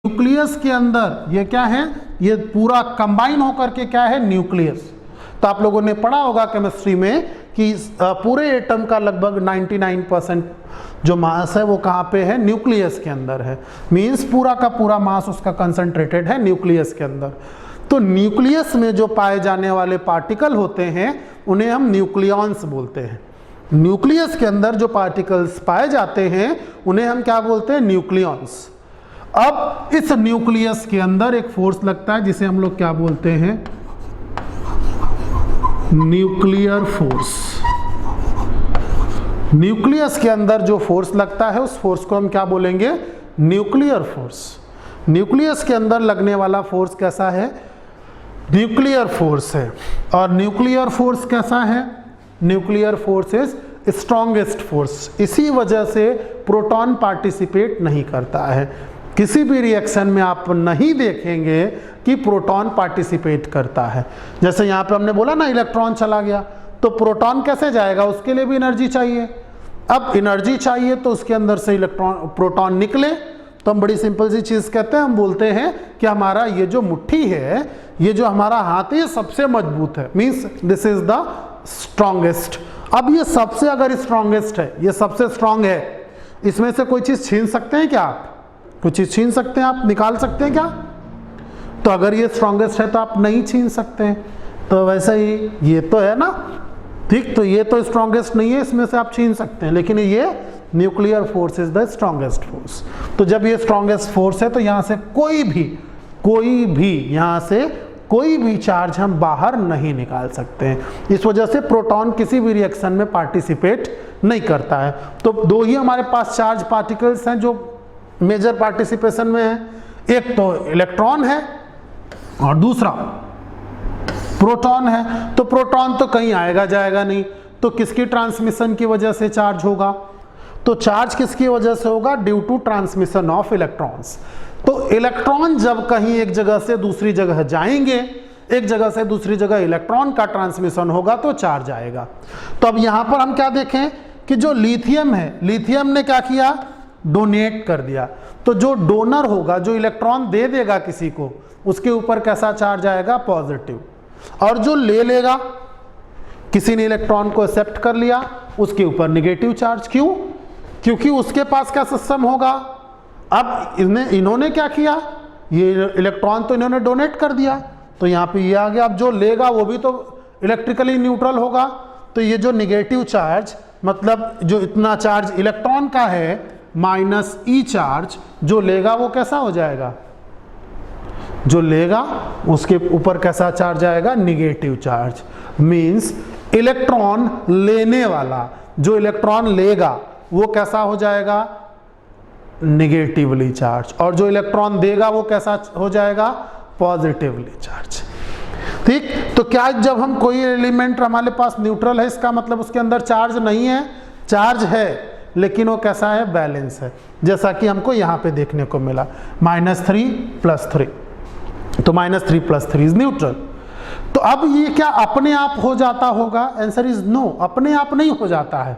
Nucleus के अंदर ये क्या है, ये पूरा कंबाइन होकर के क्या है, न्यूक्लियस। तो आप लोगों ने पढ़ा होगा केमिस्ट्री में कि पूरे एटम का लगभग 99% जो मास है वो कहाँ पे है, न्यूक्लियस के अंदर है। मींस पूरा का पूरा मास उसका कंसंट्रेटेड है न्यूक्लियस के अंदर। तो न्यूक्लियस में जो पाए जाने वाले पार्टिकल होते हैं उन्हें हम न्यूक्लियॉन्स बोलते हैं। न्यूक्लियस के अंदर जो पार्टिकल्स पाए जाते हैं उन्हें हम क्या बोलते हैं, न्यूक्लियॉन्स। अब इस न्यूक्लियस के अंदर एक फोर्स लगता है जिसे हम लोग क्या बोलते हैं, न्यूक्लियर फोर्स। न्यूक्लियस के अंदर जो फोर्स लगता है उस फोर्स को हम क्या बोलेंगे, न्यूक्लियर फोर्स। न्यूक्लियस के अंदर लगने वाला फोर्स कैसा है, न्यूक्लियर फोर्स है। और न्यूक्लियर फोर्स कैसा है, nuclear force is strongest force. इसी वजह से प्रोटॉन पार्टिसिपेट नहीं करता है। किसी भी रिएक्शन में आप नहीं देखेंगे कि प्रोटॉन पार्टिसिपेट करता है। जैसे यहाँ पे हमने बोला ना इलेक्ट्रॉन चला गया, तो प्रोटॉन कैसे जाएगा, उसके लिए भी एनर्जी चाहिए। अब एनर्जी चाहिए तो उसके अंदर से प्रोटॉन निकले, तो हम बड़ी सिंपल सी चीज़ कहते हैं, हम बोलते हैं कि हमारा ये जो मुट्ठी है, ये जो हमारा हाथ है, ये सबसे मजबूत है। Means this is the strongest. अब ये सबसे अगर स्ट्रॉन्गेस्ट है, ये सबसे स्ट्रॉन्ग है, इसमें से कोई चीज़ छीन सकते हैं क्या आप, कोई चीज़ छीन सकते हैं आप, निकाल सकते हैं क्या? तो अगर ये स्ट्रॉन्गेस्ट है तो आप नहीं छीन सकते हैं। तो वैसे ही ये तो है ना, ठीक, तो ये तो स्ट्रॉन्गेस्ट नहीं है, इसमें से आप छीन सकते हैं, लेकिन ये nuclear force is the strongest force. तो जब ये स्ट्रॉन्गेस्ट फोर्स है तो यहाँ से कोई भी यहाँ से कोई भी चार्ज हम बाहर नहीं निकाल सकते हैं। इस वजह से प्रोटॉन किसी भी रिएक्शन में पार्टिसिपेट नहीं करता है। तो दो ही हमारे पास चार्ज पार्टिकल्स हैं जो मेजर पार्टिसिपेशन में है, एक तो इलेक्ट्रॉन है और दूसरा प्रोटॉन है। तो प्रोटॉन तो कहीं आएगा जाएगा नहीं, तो किसकी ट्रांसमिशन की वजह से चार्ज होगा, तो चार्ज किसकी वजह से होगा, due to transmission of electrons. तो इलेक्ट्रॉन जब कहीं एक जगह से दूसरी जगह जाएंगे, एक जगह से दूसरी जगह इलेक्ट्रॉन का ट्रांसमिशन होगा तो चार्ज आएगा। तो अब यहां पर हम क्या देखें कि जो लिथियम है, लिथियम ने क्या किया, डोनेट कर दिया। तो जो डोनर होगा, जो इलेक्ट्रॉन दे देगा किसी को, उसके ऊपर कैसा चार्ज आएगा, पॉजिटिव। और जो ले लेगा, किसी ने इलेक्ट्रॉन को एक्सेप्ट कर लिया, उसके ऊपर नेगेटिव चार्ज। क्यों, क्योंकि उसके पास क्या सिस्टम होगा, अब इन्होंने क्या किया, ये इलेक्ट्रॉन तो इन्होंने डोनेट कर दिया, तो यहाँ पे ये आ गया। अब जो लेगा वो भी तो इलेक्ट्रिकली न्यूट्रल होगा। तो ये जो नेगेटिव चार्ज, मतलब जो इतना चार्ज इलेक्ट्रॉन का है माइनस ई चार्ज, जो लेगा वो कैसा हो जाएगा, जो लेगा उसके ऊपर कैसा चार्ज आएगा, निगेटिव चार्ज। मींस इलेक्ट्रॉन लेने वाला, जो इलेक्ट्रॉन लेगा वो कैसा हो जाएगा, निगेटिवली चार्ज, और जो इलेक्ट्रॉन देगा वो कैसा हो जाएगा, पॉजिटिवली चार्ज। ठीक, तो क्या जब हम कोई एलिमेंट हमारे पास न्यूट्रल है, इसका मतलब उसके अंदर चार्ज नहीं है, चार्ज है, लेकिन वो कैसा है, बैलेंस है। जैसा कि हमको यहाँ पे देखने को मिला, -3 + 3, तो -3 + 3 इज न्यूट्रल। तो अब ये क्या अपने आप हो जाता होगा, आंसर इज नो, अपने आप नहीं हो जाता है,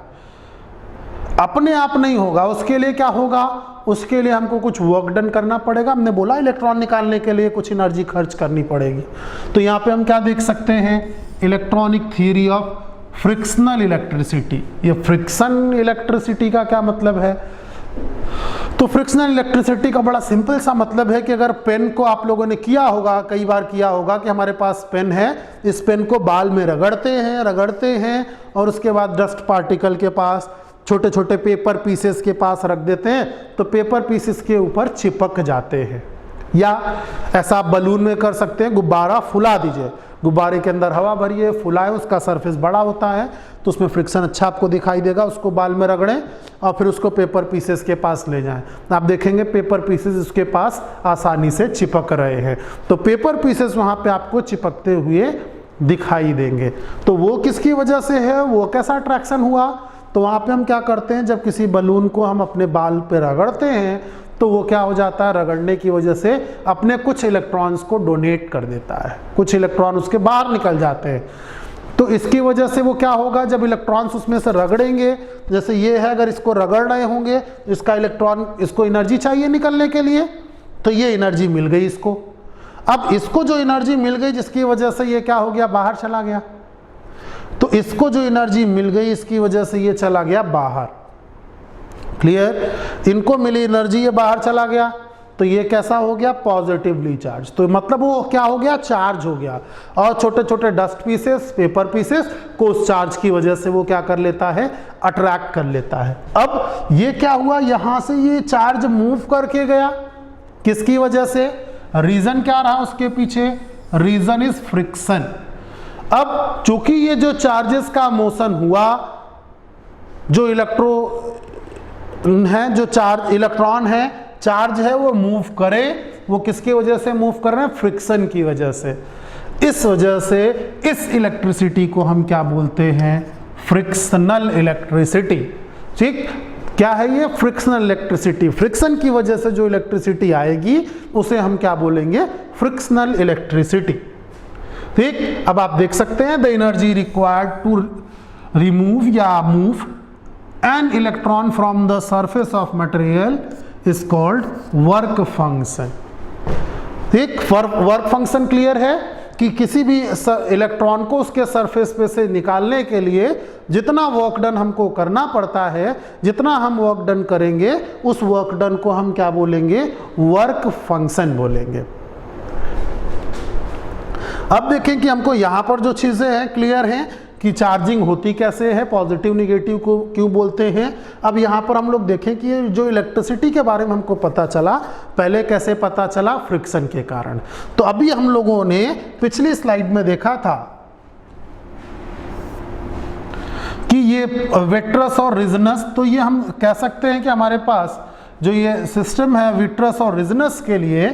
अपने आप नहीं होगा। उसके लिए क्या होगा, उसके लिए हमको कुछ वर्क डन करना पड़ेगा। हमने बोला इलेक्ट्रॉन निकालने के लिए कुछ एनर्जी खर्च करनी पड़ेगी। तो यहाँ पे हम क्या देख सकते हैं, electronic theory of frictional electricity. ये फ्रिक्शन इलेक्ट्रिसिटी का क्या मतलब है, तो फ्रिक्शनल इलेक्ट्रिसिटी का बड़ा सिंपल सा मतलब है कि अगर पेन को आप लोगों ने किया होगा, कई बार किया होगा कि हमारे पास पेन है, इस पेन को बाल में रगड़ते हैं और उसके बाद डस्ट पार्टिकल के पास, छोटे छोटे पेपर पीसेस के पास रख देते हैं, तो पेपर पीसेस के ऊपर चिपक जाते हैं। या ऐसा आप बलून में कर सकते हैं, गुब्बारा फुला दीजिए, गुब्बारे के अंदर हवा भरिए, फुलाए, उसका सरफेस बड़ा होता है तो उसमें फ्रिक्शन अच्छा आपको दिखाई देगा। उसको बाल में रगड़ें और फिर उसको पेपर पीसेस के पास ले जाएं, आप देखेंगे पेपर पीसेस उसके पास आसानी से चिपक रहे हैं। तो पेपर पीसेस वहाँ पे आपको चिपकते हुए दिखाई देंगे। तो वो किसकी वजह से है, वो कैसा अट्रैक्शन हुआ, तो वहाँ पे हम क्या करते हैं, जब किसी बलून को हम अपने बाल पे रगड़ते हैं तो वो क्या हो जाता है, रगड़ने की वजह से अपने कुछ इलेक्ट्रॉन्स को डोनेट कर देता है, कुछ इलेक्ट्रॉन उसके बाहर निकल जाते हैं। तो इसकी वजह से वो क्या होगा, जब इलेक्ट्रॉन्स उसमें से रगड़ेंगे, जैसे ये है, अगर इसको रगड़ रहे होंगे, इसका इलेक्ट्रॉन, इसको एनर्जी चाहिए निकलने के लिए, तो ये एनर्जी मिल गई इसको। अब इसको जो एनर्जी मिल गई जिसकी वजह से ये क्या हो गया, बाहर चला गया, तो इसको जो एनर्जी मिल गई इसकी वजह से ये चला गया बाहर। क्लियर? इनको मिली एनर्जी, ये बाहर चला गया, तो ये कैसा हो गया, पॉजिटिवली चार्ज। तो मतलब वो क्या हो गया, चार्ज हो गया। और छोटे छोटे डस्ट पीसेस, पेपर पीसेस को उस चार्ज की वजह से वो क्या कर लेता है, अट्रैक्ट कर लेता है। अब ये क्या हुआ, यहां से ये चार्ज मूव करके गया, किसकी वजह से, रीजन क्या रहा उसके पीछे, रीजन इज फ्रिक्शन। अब चूंकि ये जो चार्जेस का मोशन हुआ, जो इलेक्ट्रॉन है, चार्ज है, वो मूव करे, वो किसकी वजह से मूव कर रहे हैं, फ्रिक्शन की वजह से। इस वजह से इस इलेक्ट्रिसिटी को हम क्या बोलते हैं, फ्रिक्शनल इलेक्ट्रिसिटी। ठीक, क्या है ये, फ्रिक्शनल इलेक्ट्रिसिटी। फ्रिक्शन की वजह से जो इलेक्ट्रिसिटी आएगी उसे हम क्या बोलेंगे, फ्रिक्शनल इलेक्ट्रिसिटी। ठीक, अब आप देख सकते हैं, the energy required to remove या move an electron from the surface of material is called work function. ठीक, वर्क फंक्शन क्लियर है कि किसी भी इलेक्ट्रॉन को उसके सरफेस पे से निकालने के लिए जितना वर्क डन हमको करना पड़ता है, जितना हम वर्क डन करेंगे उस वर्क डन को हम क्या बोलेंगे, वर्क फंक्शन बोलेंगे। अब देखें कि हमको यहां पर जो चीजें हैं क्लियर हैं कि चार्जिंग होती कैसे है, पॉजिटिव निगेटिव को क्यों बोलते हैं। अब यहाँ पर हम लोग देखें कि जो इलेक्ट्रिसिटी के बारे में हमको पता चला, पहले कैसे पता चला, फ्रिक्शन के कारण। तो अभी हम लोगों ने पिछली स्लाइड में देखा था कि ये विट्रस और रिजनस, तो ये हम कह सकते हैं कि हमारे पास जो ये सिस्टम है विट्रस और रिजनस के लिए,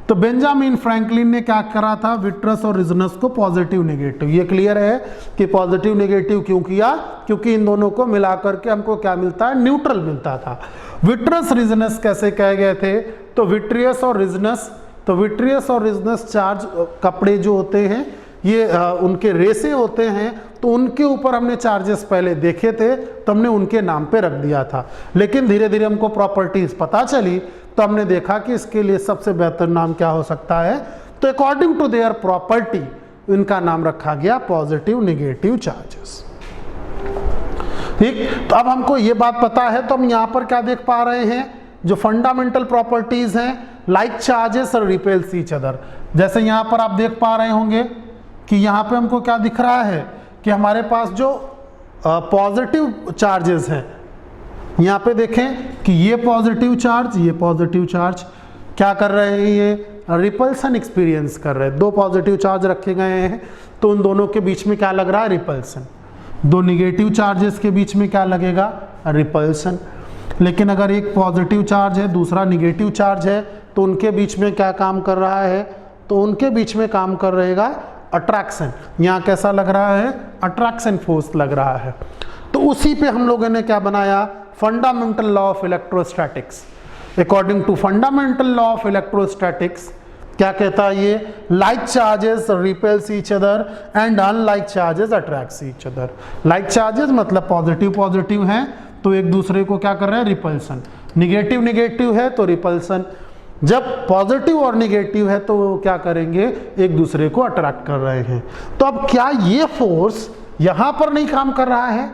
तो बेंजामिन फ्रैंकलिन ने क्या करा था, विट्रस और रिजनस को पॉजिटिव नेगेटिव। ये क्लियर है कि पॉजिटिव नेगेटिव क्यों किया, क्योंकि इन दोनों को मिला करके हमको क्या मिलता है, न्यूट्रल मिलता था। विट्रस रिजनस कैसे कहे गए थे, तो विट्रियस और रिजनस, तो विट्रियस और रिजनस चार्ज कपड़े जो होते हैं ये उनके रेसे होते हैं, तो उनके ऊपर हमने चार्जेस पहले देखे थे तो हमने उनके नाम पे रख दिया था। लेकिन धीरे धीरे हमको प्रॉपर्टीज पता चली तो हमने देखा कि इसके लिए सबसे बेहतर नाम क्या हो सकता है, तो अकॉर्डिंग टू देयर प्रॉपर्टी इनका नाम रखा गया पॉजिटिव निगेटिव चार्जेस। ठीक, तो अब हमको ये बात पता है तो हम यहाँ पर क्या देख पा रहे हैं, जो फंडामेंटल प्रॉपर्टीज हैं, लाइक चार्जेस और रिपेल्स ईच अदर। जैसे यहाँ पर आप देख पा रहे होंगे कि यहाँ पे हमको क्या दिख रहा है कि हमारे पास जो पॉजिटिव चार्जेस हैं, यहाँ पे देखें कि ये पॉजिटिव चार्ज क्या कर रहे हैं, ये रिपल्सन एक्सपीरियंस कर रहे हैं। दो पॉजिटिव चार्ज रखे गए हैं तो उन दोनों के बीच में क्या लग रहा है, रिपल्सन। दो निगेटिव चार्जेस के बीच में क्या लगेगा, रिपल्सन। लेकिन अगर एक पॉजिटिव चार्ज है दूसरा निगेटिव चार्ज है तो उनके बीच में क्या काम कर रहा है, तो उनके बीच में काम कर रहेगा अट्रैक्शन। यहाँ कैसा लग रहा है, अट्रैक्शन फोर्स लग रहा है। तो उसी पे हम लोगों ने क्या बनाया, fundamental law of electrostatics. According to fundamental law of electrostatics क्या कहता है ये, like charges repels each other and unlike charges attracts each other. Like charges मतलब पॉजिटिव हैं तो एक दूसरे को क्या कर रहे हैं, रिपल्सन। निगेटिव है तो रिपल्सन। जब पॉजिटिव और निगेटिव है तो वो क्या करेंगे, एक दूसरे को अट्रैक्ट कर रहे हैं। तो अब क्या ये फोर्स यहां पर नहीं काम कर रहा है,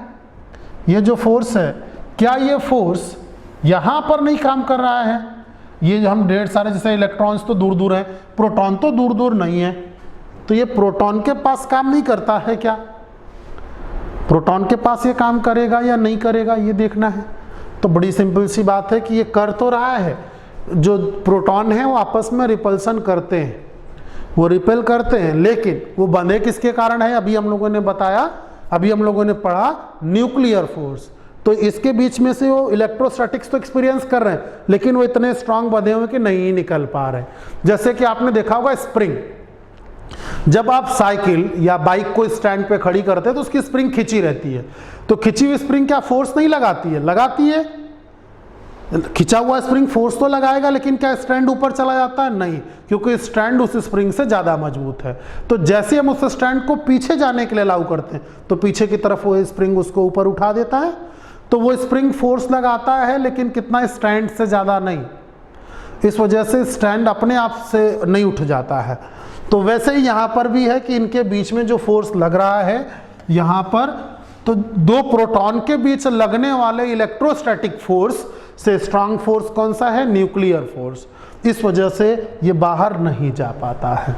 ये जो फोर्स है, क्या ये फोर्स यहां पर नहीं काम कर रहा है? ये हम ढेर सारे जैसे इलेक्ट्रॉन्स तो दूर दूर हैं, प्रोटॉन तो दूर दूर नहीं है, तो ये प्रोटॉन के पास काम नहीं करता है क्या? प्रोटॉन के पास ये काम करेगा या नहीं करेगा, ये देखना है। तो बड़ी सिंपल सी बात है कि ये कर तो रहा है। जो प्रोटॉन है वो आपस में रिपल्सन करते हैं, वो रिपेल करते हैं, लेकिन वो बंधे किसके कारण है, अभी हम लोगों ने बताया, अभी हम लोगों ने पढ़ा न्यूक्लियर फोर्स। तो इसके बीच में से वो इलेक्ट्रोस्टैटिक्स तो एक्सपीरियंस कर रहे हैं लेकिन वो इतने स्ट्रांग बंधे हुए कि नहीं निकल पा रहे। जैसे कि आपने देखा होगा स्प्रिंग, जब आप साइकिल या बाइक को स्टैंड पे खड़ी करते हैं तो उसकी स्प्रिंग खिंची रहती है, तो खिंची हुई स्प्रिंग क्या फोर्स नहीं लगाती है, लगाती है। खिंचा हुआ स्प्रिंग फोर्स तो लगाएगा लेकिन क्या स्टैंड ऊपर चला जाता है, नहीं, क्योंकि स्टैंड उस स्प्रिंग से ज्यादा मजबूत है। तो जैसे हम उस स्टैंड को पीछे जाने के लिए अलाउ करते हैं तो पीछे की तरफ वो स्प्रिंग उसको ऊपर उठा देता है, तो वो स्प्रिंग फोर्स लगाता है लेकिन कितना, स्टैंड से ज्यादा नहीं। इस वजह से स्टैंड अपने आप से नहीं उठ जाता है। तो वैसे ही यहाँ पर भी है कि इनके बीच में जो फोर्स लग रहा है यहाँ पर, तो दो प्रोटॉन के बीच लगने वाले इलेक्ट्रोस्टैटिक फोर्स से स्ट्रांग फोर्स कौन सा है? Nuclear force. इस वजह से ये बाहर नहीं जा पाता है।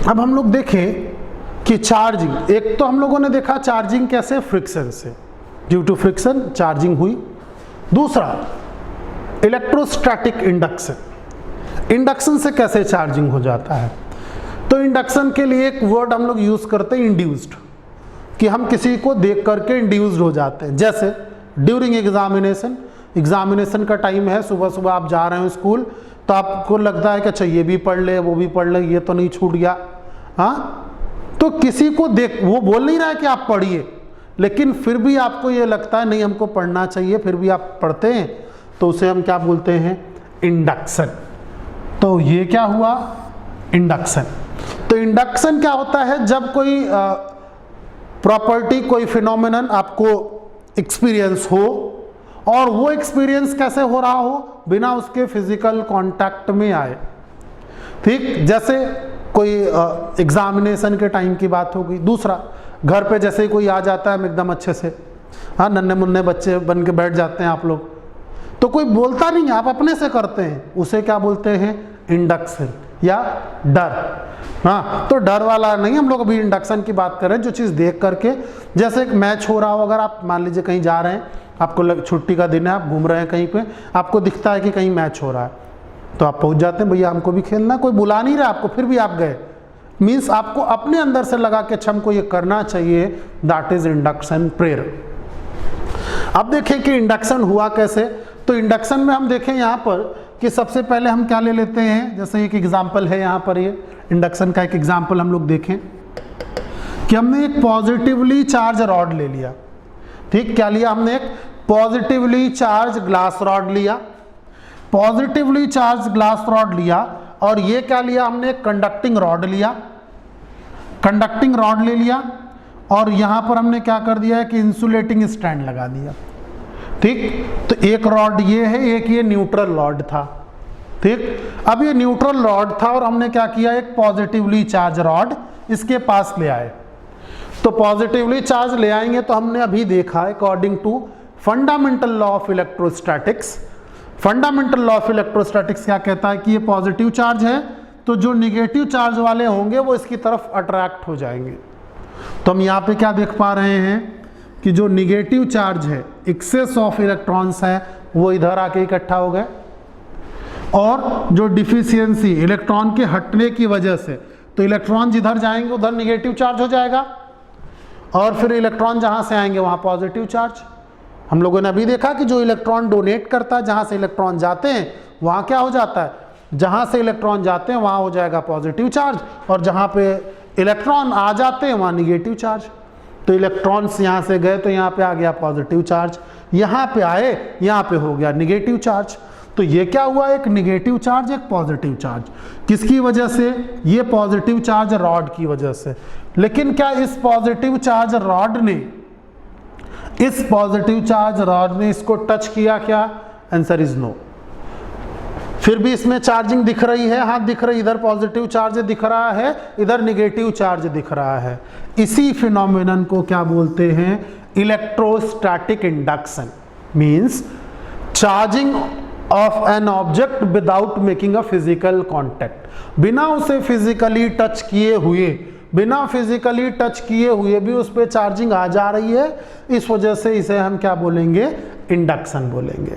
अब हम लोग देखें कि चार्जिंग, एक तो हम लोगों ने देखा चार्जिंग कैसे, फ्रिक्शन से, ड्यू टू फ्रिक्शन चार्जिंग हुई। दूसरा इलेक्ट्रोस्टैटिक इंडक्शन, इंडक्शन से कैसे चार्जिंग हो जाता है। तो इंडक्शन के लिए एक वर्ड हम लोग यूज करते हैं इंड्यूस्ड, कि हम किसी को देख करके इंड्यूस्ड हो जाते हैं। जैसे ड्यूरिंग एग्जामिनेशन, एग्जामिनेशन का टाइम है, सुबह सुबह आप जा रहे हो स्कूल, तो आपको लगता है कि अच्छा ये भी पढ़ ले, वो भी पढ़ ले, ये तो नहीं छूट गया। हाँ, तो किसी को देख, वो बोल नहीं रहा है कि आप पढ़िए, लेकिन फिर भी आपको ये लगता है नहीं हमको पढ़ना चाहिए, फिर भी आप पढ़ते हैं, तो उसे हम क्या बोलते हैं? इंडक्शन। तो ये क्या हुआ? इंडक्शन। तो इंडक्शन क्या होता है? जब कोई प्रॉपर्टी, कोई फिनोमेनन आपको एक्सपीरियंस हो, और वो एक्सपीरियंस कैसे हो रहा हो? बिना उसके फिजिकल कांटेक्ट में आए। ठीक, जैसे कोई एग्जामिनेशन के टाइम की बात हो गई। दूसरा, घर पे जैसे ही कोई आ जाता है एकदम अच्छे से, हाँ, नन्हे मुन्ने बच्चे बन के बैठ जाते हैं आप लोग, तो कोई बोलता नहीं है, आप अपने से करते हैं, उसे क्या बोलते हैं? इंडक्शन या डर। हाँ, तो डर वाला नहीं, हम लोग अभी इंडक्शन की बात कर रहे हैं, जो चीज़ देख करके, जैसे एक मैच हो रहा हो, अगर आप मान लीजिए कहीं जा रहे हैं, आपको छुट्टी का दिन है, आप घूम रहे हैं कहीं पे, आपको दिखता है कि कहीं मैच हो रहा है, तो आप पहुंच जाते हैं, भैया हमको भी खेलना, कोई बुला नहीं रहा आपको, फिर भी आप गए। मीन्स आपको अपने अंदर से लगा कि अच्छा हमको ये करना चाहिए, दैट इज इंडक्शन प्रेयर। अब देखें कि इंडक्शन हुआ कैसे। तो इंडक्शन में हम देखें यहाँ पर कि सबसे पहले हम क्या ले लेते हैं, जैसे एक एग्जाम्पल है यहाँ पर, ये इंडक्शन का एक एग्जाम्पल हम लोग देखें कि हमने एक पॉजिटिवली चार्ज रॉड ले लिया। ठीक, क्या लिया हमने? एक पॉजिटिवली चार्ज ग्लास रॉड लिया, पॉजिटिवली चार्ज ग्लास रॉड लिया, और ये क्या लिया हमने? एक कंडक्टिंग रॉड लिया, कंडक्टिंग रॉड ले लिया, और यहां पर हमने क्या कर दिया है कि इंसुलेटिंग स्टैंड लगा दिया। ठीक, तो एक रॉड ये है, एक ये न्यूट्रल रॉड था। ठीक, अब ये न्यूट्रल रॉड था और हमने क्या किया? एक पॉजिटिवली चार्ज रॉड इसके पास ले आए। तो पॉजिटिवली चार्ज ले आएंगे तो हमने अभी देखा according to fundamental law of electrostatics, fundamental law of electrostatics क्या कहता है कि ये पॉजिटिव चार्ज है, तो जो निगेटिव चार्ज वाले होंगे वो इसकी तरफ अट्रैक्ट हो जाएंगे। तो हम यहाँ पे क्या देख पा रहे हैं कि जो निगेटिव चार्ज है, एक्सेस ऑफ इलेक्ट्रॉन्स है, वो इधर आके इकट्ठा हो गए, और जो डिफिशियंसी इलेक्ट्रॉन के हटने की वजह से, तो इलेक्ट्रॉन जिधर जाएंगे उधर निगेटिव चार्ज हो जाएगा, और फिर इलेक्ट्रॉन जहां से आएंगे वहां पॉजिटिव चार्ज। हम लोगों ने अभी देखा कि जो इलेक्ट्रॉन डोनेट करता है, जहां से इलेक्ट्रॉन जाते हैं वहां क्या हो जाता है? जहां से इलेक्ट्रॉन जाते हैं वहां हो जाएगा पॉजिटिव चार्ज, और जहां पे इलेक्ट्रॉन आ जाते हैं वहां निगेटिव चार्ज। तो इलेक्ट्रॉन्स यहां से गए तो यहां पे आ गया पॉजिटिव चार्ज, यहां पे आए यहां पे हो गया निगेटिव चार्ज। तो ये क्या हुआ? एक निगेटिव चार्ज, एक पॉजिटिव चार्ज। किसकी वजह से? ये पॉजिटिव चार्ज रॉड की वजह से। लेकिन क्या इस पॉजिटिव चार्ज रॉड ने, इस पॉजिटिव चार्ज रॉड ने इसको टच किया क्या? Answer is no. फिर भी इसमें चार्जिंग दिख रही है, हाँ दिख रही, इधर पॉजिटिव चार्ज दिख रहा है, इधर निगेटिव चार्ज दिख रहा है। इसी फिनोमेनन को क्या बोलते हैं? Electrostatic induction. Means charging of an object without making a physical contact. बिना उसे फिजिकली टच किए हुए, बिना फिजिकली टच किए हुए भी उस पर चार्जिंग आ जा रही है, इस वजह से इसे हम क्या बोलेंगे? इंडक्शन बोलेंगे।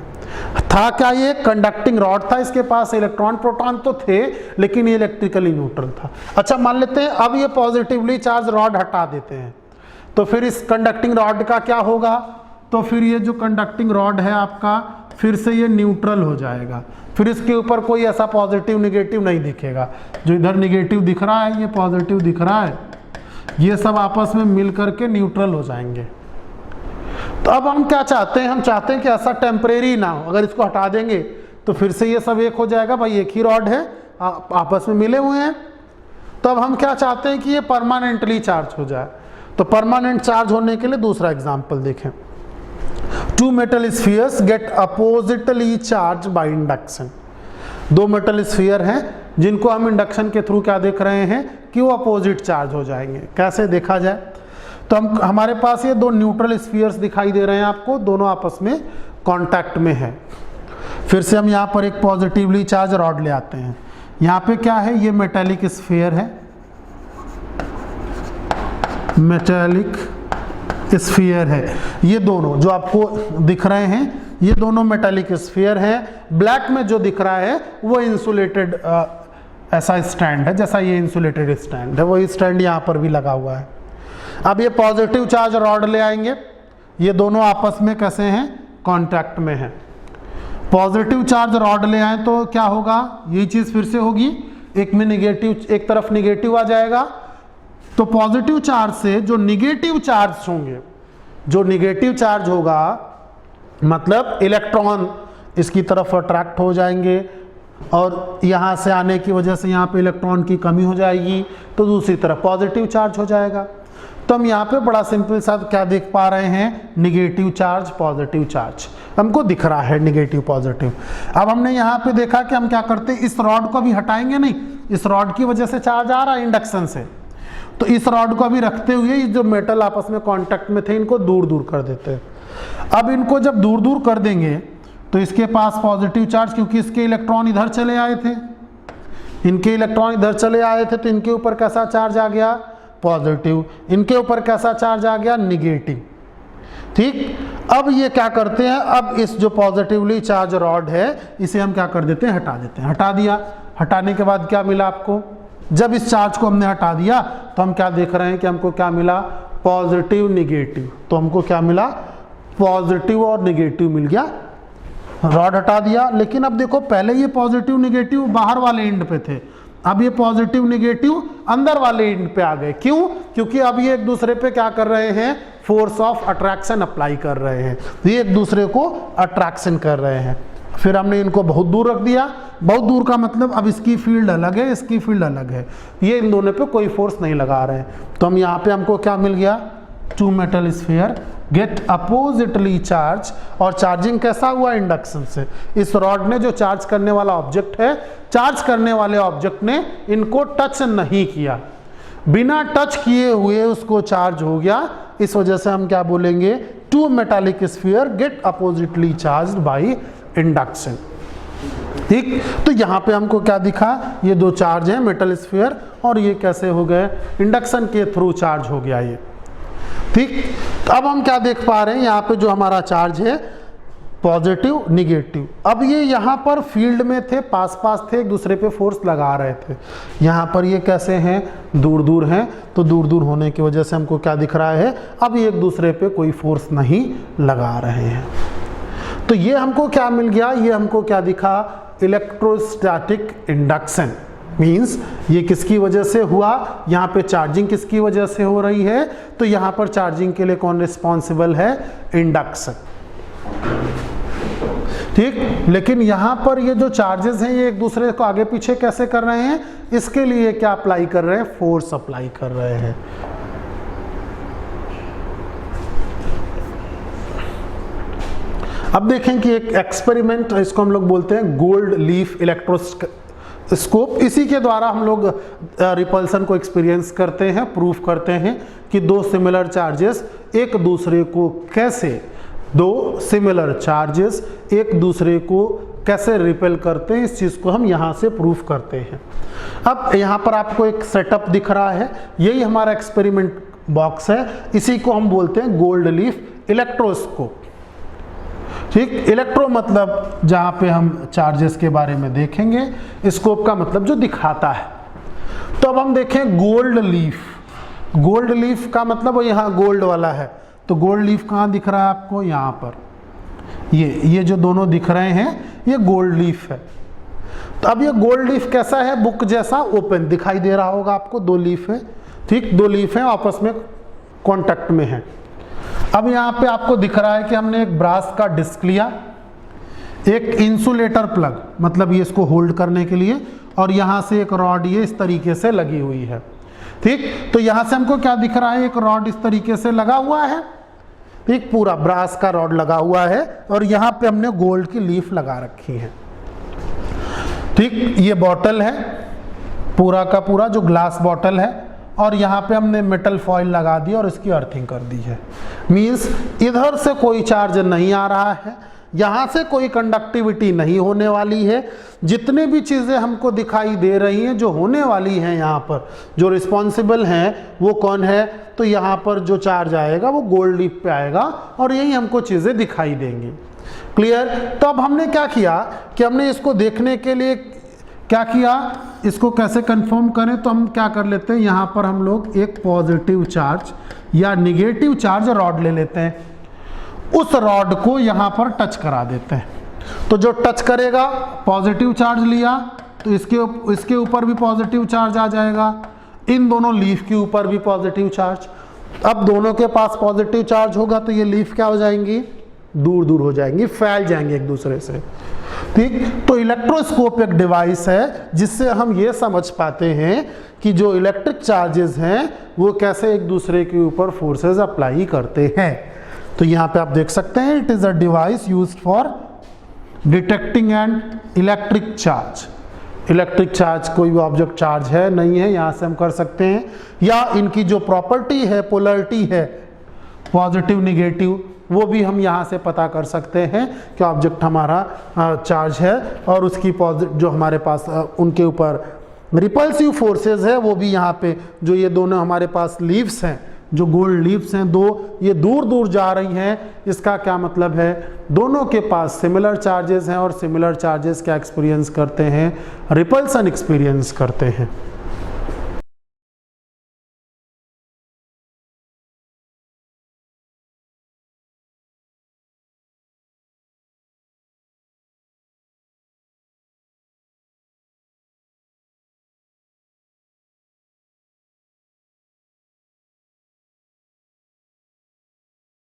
था क्या? ये कंडक्टिंग रॉड था, इसके पास इलेक्ट्रॉन प्रोटॉन तो थे, लेकिन ये इलेक्ट्रिकली न्यूट्रल था। अच्छा, मान लेते हैं अब ये पॉजिटिवली चार्ज रॉड हटा देते हैं, तो फिर इस कंडक्टिंग रॉड का क्या होगा? तो फिर ये जो कंडक्टिंग रॉड है आपका, फिर से ये न्यूट्रल हो जाएगा, फिर इसके ऊपर कोई ऐसा पॉजिटिव निगेटिव नहीं दिखेगा। जो इधर निगेटिव दिख रहा है, ये पॉजिटिव दिख रहा है, ये सब आपस में मिल करके न्यूट्रल हो जाएंगे। तो अब हम क्या चाहते हैं? हम चाहते हैं कि ऐसा टेम्परेरी ना हो, अगर इसको हटा देंगे तो फिर से ये सब एक हो जाएगा, भाई एक ही रॉड है, आपस में मिले हुए हैं। तो अब हम क्या चाहते हैं कि ये परमानेंटली चार्ज हो जाए। तो परमानेंट चार्ज होने के लिए दूसरा एग्जांपल देखें। Two metal spheres get oppositely charge by induction. दो मेटल स्फीयर हैं जिनको हम इंडक्शन के थ्रू क्या देख रहे हैं कि वो अपोजिट चार्ज हो जाएंगे। कैसे देखा जाए, तो हमारे पास ये दो न्यूट्रल स्फीयर्स दिखाई दे रहे हैं आपको, दोनों आपस में कांटेक्ट में है। फिर से हम यहाँ पर एक पॉजिटिवली चार्ज रॉड ले आते हैं। यहाँ पे क्या है, ये मेटेलिक स्फीयर है, मेटेलिक स्फीयर है। ये दोनों जो आपको दिख रहे हैं ये दोनों मेटेलिक स्फीयर हैं। ब्लैक में जो दिख रहा है वो इंसुलेटेड ऐसा स्टैंड है, जैसा ये इंसुलेटेड स्टैंड है वही स्टैंड यहाँ पर भी लगा हुआ है। अब ये पॉजिटिव चार्ज रॉड ले आएंगे, ये दोनों आपस में कैसे हैं, कांटेक्ट में हैं। पॉजिटिव चार्ज रॉड ले आए तो क्या होगा, यही चीज फिर से होगी, एक में निगेटिव, एक तरफ निगेटिव आ जाएगा। तो पॉजिटिव चार्ज से जो निगेटिव चार्ज होंगे, जो निगेटिव चार्ज होगा मतलब इलेक्ट्रॉन इसकी तरफ अट्रैक्ट हो जाएंगे और यहाँ से आने की वजह से यहाँ पे इलेक्ट्रॉन की कमी हो जाएगी, तो दूसरी तरफ पॉजिटिव चार्ज हो जाएगा। तो हम यहाँ पे बड़ा सिंपल सा क्या देख पा रहे हैं, निगेटिव चार्ज पॉजिटिव चार्ज हमको दिख रहा है, निगेटिव पॉजिटिव। अब हमने यहाँ पे देखा कि हम क्या करते हैं, इस रॉड को भी हटाएंगे नहीं, इस रॉड की वजह से चार्ज आ रहा है इंडक्शन से, तो इस रॉड को भी रखते हुए जो मेटल आपस में कांटेक्ट में थे इनको दूर दूर कर देते हैं। अब इनको जब दूर दूर कर देंगे तो इसके पास पॉजिटिव चार्ज, क्योंकि इसके इलेक्ट्रॉन इधर चले आए थे, इनके इलेक्ट्रॉन इधर चले आए थे, तो इनके ऊपर कैसा चार्ज आ गया, पॉजिटिव। इनके ऊपर कैसा चार्ज आ गया, निगेटिव। ठीक, अब ये क्या करते हैं, अब इस जो पॉजिटिवली चार्ज रॉड है इसे हम क्या कर देते हैं, हटा देते हैं। हटा दिया, हटाने के बाद क्या मिला आपको, जब इस चार्ज को हमने हटा दिया तो हम क्या देख रहे हैं कि हमको क्या मिला, पॉजिटिव निगेटिव। तो हमको क्या मिला, पॉजिटिव और निगेटिव मिल गया। रॉड हटा दिया, लेकिन अब देखो पहले ये पॉजिटिव निगेटिव बाहर वाले एंड पे थे, अब ये पॉजिटिव निगेटिव अंदर वाले एंड पे आ गए। क्यों, क्योंकि अब ये एक दूसरे पे क्या कर रहे हैं, फोर्स ऑफ अट्रैक्शन अप्लाई कर रहे हैं, ये एक दूसरे को अट्रैक्शन कर रहे हैं। फिर हमने इनको बहुत दूर रख दिया, बहुत दूर का मतलब अब इसकी फील्ड अलग है, इसकी फील्ड अलग है, ये इन दोनों पे कोई फोर्स नहीं लगा रहे हैं। तो हम यहाँ पे हमको क्या मिल गया, two metal sphere get oppositely charge, और चार्जिंग कैसा हुआ, इंडक्शन से। इस रॉड ने जो चार्ज करने वाला ऑब्जेक्ट है, चार्ज करने वाले ऑब्जेक्ट ने इनको टच नहीं किया, बिना टच किए हुए उसको चार्ज हो गया। इस वजह से हम क्या बोलेंगे, two metallic sphere get oppositely charged by induction. ठीक, तो यहां पे हमको क्या दिखा, ये दो चार्ज हैं मेटल स्फीयर, और ये कैसे हो गए, इंडक्शन के थ्रू चार्ज हो गया ये। ठीक, तो अब हम क्या देख पा रहे हैं, यहाँ पे जो हमारा चार्ज है पॉजिटिव निगेटिव, अब ये यहाँ पर फील्ड में थे, पास पास थे, एक दूसरे पे फोर्स लगा रहे थे। यहाँ पर ये कैसे हैं, दूर दूर हैं, तो दूर दूर होने की वजह से हमको क्या दिख रहा है, अब ये एक दूसरे पे कोई फोर्स नहीं लगा रहे हैं। तो ये हमको क्या मिल गया, ये हमको क्या दिखा, इलेक्ट्रोस्टैटिक इंडक्शन। मीन्स ये किसकी वजह से हुआ, यहाँ पे चार्जिंग किसकी वजह से हो रही है, तो यहाँ पर चार्जिंग के लिए कौन रिस्पॉन्सिबल है, इंडक्शन। ठीक, लेकिन यहाँ पर ये जो चार्जेस हैं ये एक दूसरे को आगे पीछे कैसे कर रहे हैं, इसके लिए क्या अप्लाई कर रहे हैं, फोर्स अप्लाई कर रहे हैं। अब देखें कि एक एक्सपेरिमेंट, इसको हम लोग बोलते हैं गोल्ड लीफ इलेक्ट्रोस्कोप, इसी के द्वारा हम लोग रिपल्सन को एक्सपीरियंस करते हैं, प्रूफ करते हैं कि दो सिमिलर चार्जेस एक दूसरे को कैसे, दो सिमिलर चार्जेस एक दूसरे को कैसे रिपेल करते हैं, इस चीज को हम यहां से प्रूफ करते हैं। अब यहां पर आपको एक सेटअप दिख रहा है, यही हमारा एक्सपेरिमेंट बॉक्स है, इसी को हम बोलते हैं गोल्ड लीफ इलेक्ट्रोस्कोप। ठीक, इलेक्ट्रो मतलब जहां पे हम चार्जेस के बारे में देखेंगे, स्कोप का मतलब जो दिखाता है। तो अब हम देखें गोल्ड लीफ, गोल्ड लीफ का मतलब यहाँ गोल्ड वाला है, तो गोल्ड लीफ कहाँ दिख रहा है आपको, यहाँ पर ये जो दोनों दिख रहे हैं ये गोल्ड लीफ है। तो अब ये गोल्ड लीफ कैसा है, बुक जैसा ओपन दिखाई दे रहा होगा आपको, दो लीफ है। ठीक, दो लीफ है आपस में कांटेक्ट में है। अब यहाँ पे आपको दिख रहा है कि हमने एक ब्रास का डिस्क लिया, एक इंसुलेटर प्लग मतलब ये इसको होल्ड करने के लिए, और यहाँ से एक रॉड ये इस तरीके से लगी हुई है। ठीक, तो यहां से हमको क्या दिख रहा है, एक रॉड इस तरीके से लगा हुआ है, ठीक, पूरा ब्रास का रॉड लगा हुआ है और यहां पे हमने गोल्ड की लीफ लगा रखी है। ठीक, ये बॉटल है पूरा का पूरा जो ग्लास बॉटल है और यहाँ पे हमने मेटल फॉइल लगा दी और इसकी अर्थिंग कर दी है। मींस इधर से कोई चार्ज नहीं आ रहा है, यहाँ से कोई कंडक्टिविटी नहीं होने वाली है। जितने भी चीज़ें हमको दिखाई दे रही हैं जो होने वाली हैं, यहाँ पर जो रिस्पॉन्सिबल हैं वो कौन है, तो यहाँ पर जो चार्ज आएगा वो गोल्ड लीफ पे आएगा और यही हमको चीज़ें दिखाई देंगी। क्लियर। तो अब हमने क्या किया कि हमने इसको देखने के लिए क्या किया, इसको कैसे कंफर्म करें, तो हम क्या कर लेते हैं, यहाँ पर हम लोग एक पॉजिटिव चार्ज या निगेटिव चार्ज रॉड ले लेते हैं, उस रॉड को यहाँ पर टच करा देते हैं। तो जो टच करेगा, पॉजिटिव चार्ज लिया तो इसके ऊपर भी पॉजिटिव चार्ज आ जाएगा, इन दोनों लीफ के ऊपर भी पॉजिटिव चार्ज। अब दोनों के पास पॉजिटिव चार्ज होगा तो ये लीफ क्या हो जाएंगी, दूर दूर हो जाएंगी, फैल जाएंगे एक दूसरे से। ठीक, तो इलेक्ट्रोस्कोप एक डिवाइस है जिससे हम ये समझ पाते हैं कि जो इलेक्ट्रिक चार्जेस हैं वो कैसे एक दूसरे के ऊपर फोर्सेस अप्लाई करते हैं। तो यहाँ पे आप देख सकते हैं, it is a device used for detecting and electric charge. Electric charge कोई भी ऑब्जेक्ट चार्ज है नहीं है, यहाँ से हम कर सकते हैं, या इनकी जो प्रॉपर्टी है, पोलरिटी है, पॉजिटिव निगेटिव, वो भी हम यहाँ से पता कर सकते हैं कि ऑब्जेक्ट हमारा चार्ज है और उसकी जो हमारे पास उनके ऊपर रिपल्सिव फोर्सेस है वो भी यहाँ पे, जो ये दोनों हमारे पास लीव्स हैं, जो गोल्ड लीव्स हैं दो, ये दूर दूर जा रही हैं, इसका क्या मतलब है, दोनों के पास सिमिलर चार्जेस हैं और सिमिलर चार्जेस क्या एक्सपीरियंस करते हैं, रिपल्सन एक्सपीरियंस करते हैं।